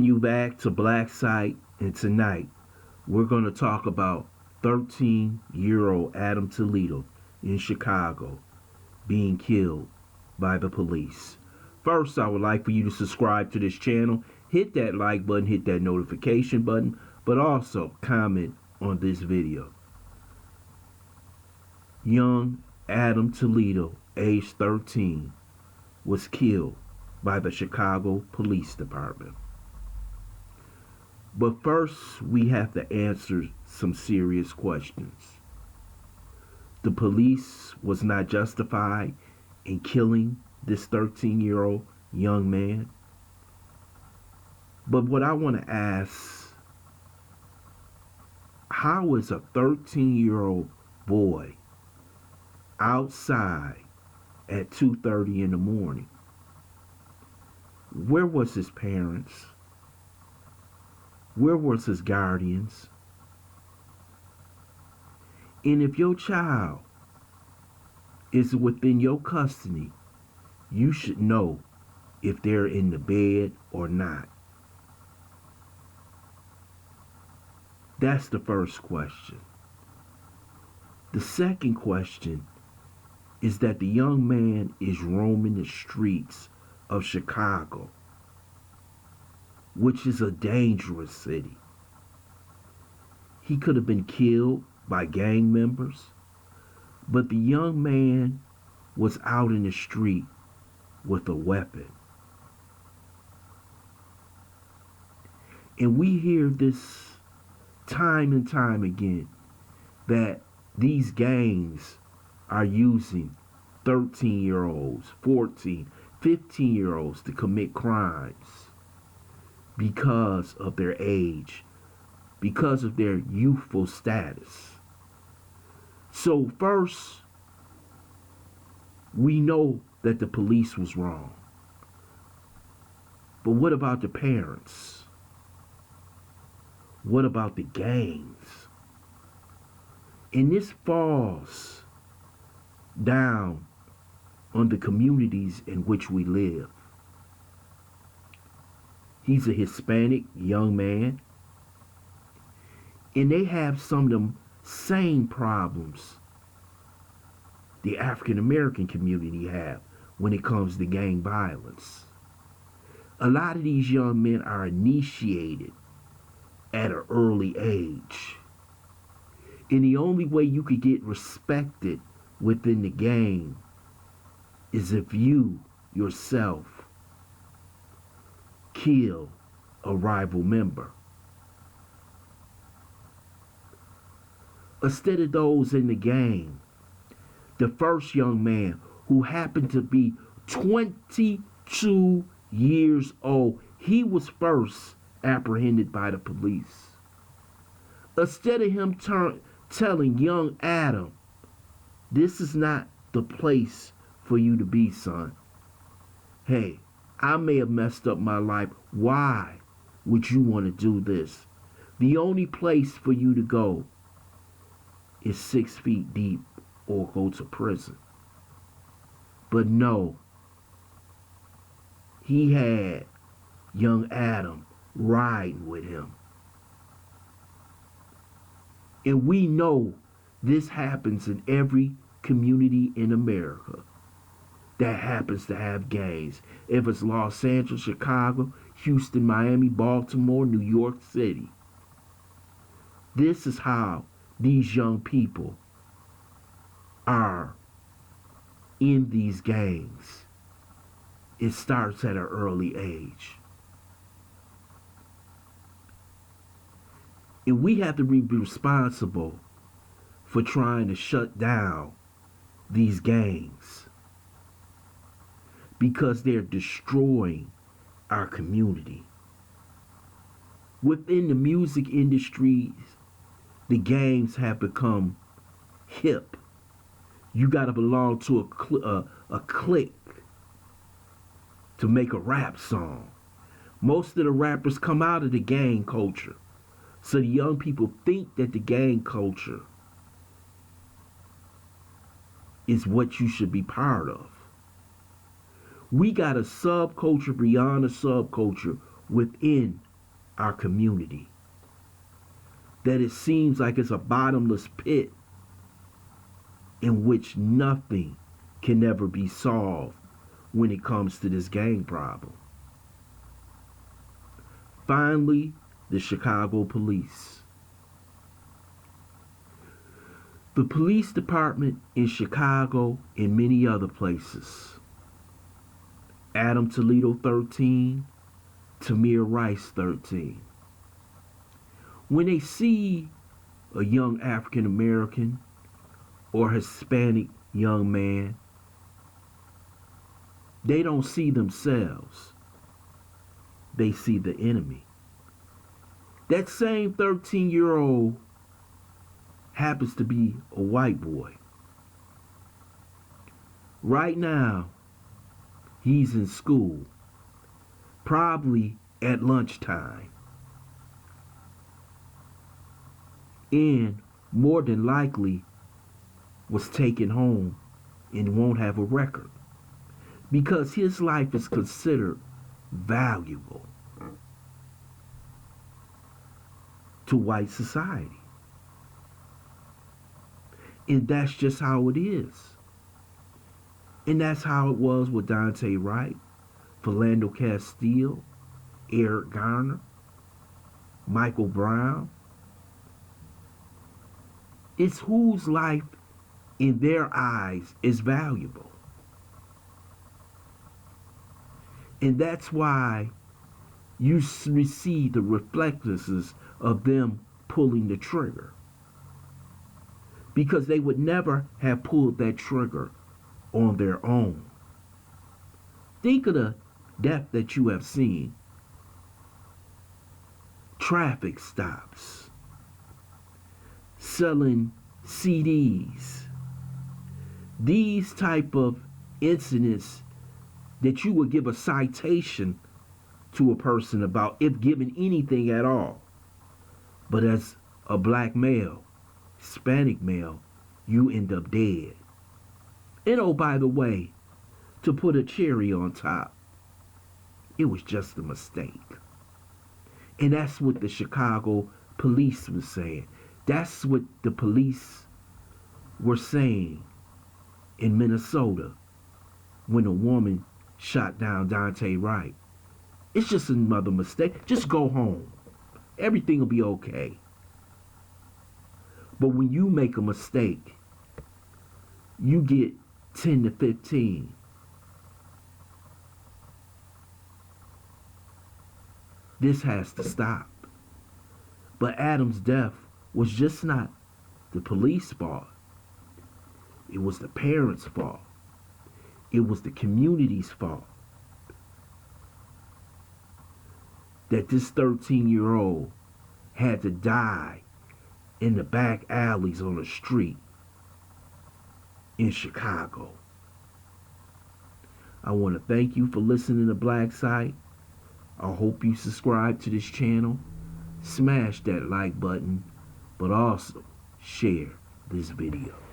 You back to Black Site, and tonight we're going to talk about 13-year-old Adam Toledo in Chicago being killed by the police. First, I would like for you to subscribe to this channel, hit that like button, hit that notification button, but also comment on this video. Young Adam Toledo, age 13, was killed by the Chicago Police Department. But first, we have to answer some serious questions. The police was not justified in killing this 13-year-old young man. But what I want to ask, how is a 13-year-old boy outside at 2:30 in the morning? Where was his parents? Where was his guardians? And if your child is within your custody, you should know if they're in the bed or not. That's the first question. The second question is that the young man is roaming the streets of Chicago, which is a dangerous city. He could have been killed by gang members, but the young man was out in the street with a weapon. And we hear this time and time again, that these gangs are using 13-year-olds, 14, 15-year-olds to commit crimes because of their age, because of their youthful status. So first, we know that the police was wrong. But what about the parents? What about the gangs? And this falls down on the communities in which we live. He's a Hispanic young man, and they have some of them same problems the African American community have when it comes to gang violence. A lot of these young men are initiated at an early age, and the only way you could get respected within the gang is if you yourself kill a rival member. Instead of those in the gang, the first young man, who happened to be 22 years old, he was first apprehended by the police. Instead of him telling young Adam, this is not the place for you to be, son. Hey, I may have messed up my life. Why would you want to do this? The only place for you to go is 6 feet deep or go to prison. But no, he had young Adam riding with him. And we know this happens in every community in America that happens to have gangs. If it's Los Angeles, Chicago, Houston, Miami, Baltimore, New York City. This is how these young people are in these gangs. It starts at an early age. And we have to be responsible for trying to shut down these gangs, because they're destroying our community. Within the music industries, the gangs have become hip. You got to belong to a clique to make a rap song. Most of the rappers come out of the gang culture. So the young people think that the gang culture is what you should be part of. We got a subculture beyond a subculture within our community. That it seems like it's a bottomless pit in which nothing can ever be solved when it comes to this gang problem. Finally, the Chicago police. The police department in Chicago and many other places. Adam Toledo 13, Tamir Rice 13. When they see a young African American or Hispanic young man, they don't see themselves. They see the enemy. That same 13-year-old happens to be a white boy. Right now, he's in school, probably at lunchtime. And more than likely was taken home and won't have a record because his life is considered valuable to white society. And that's just how it is. And that's how it was with Dante Wright, Philando Castile, Eric Garner, Michael Brown. It's whose life in their eyes is valuable. And that's why you receive the reflexes of them pulling the trigger. Because they would never have pulled that trigger on their own. Think of the death that you have seen. Traffic stops. Selling CDs. These type of incidents that you would give a citation to a person about if given anything at all. But as a black male, Hispanic male, you end up dead. And oh, by the way, to put a cherry on top, it was just a mistake. And that's what the Chicago police was saying. That's what the police were saying in Minnesota when a woman shot down Dante Wright. It's just another mistake. Just go home. Everything will be okay. But when you make a mistake, you get 10 to 15. This has to stop. But Adam's death was just not the police fault. It was the parents' fault. It was the community's fault. That this 13-year-old had to die in the back alleys on the street in Chicago. I want to thank you for listening to Black Site. I hope you subscribe to this channel. Smash that like button, but also share this video.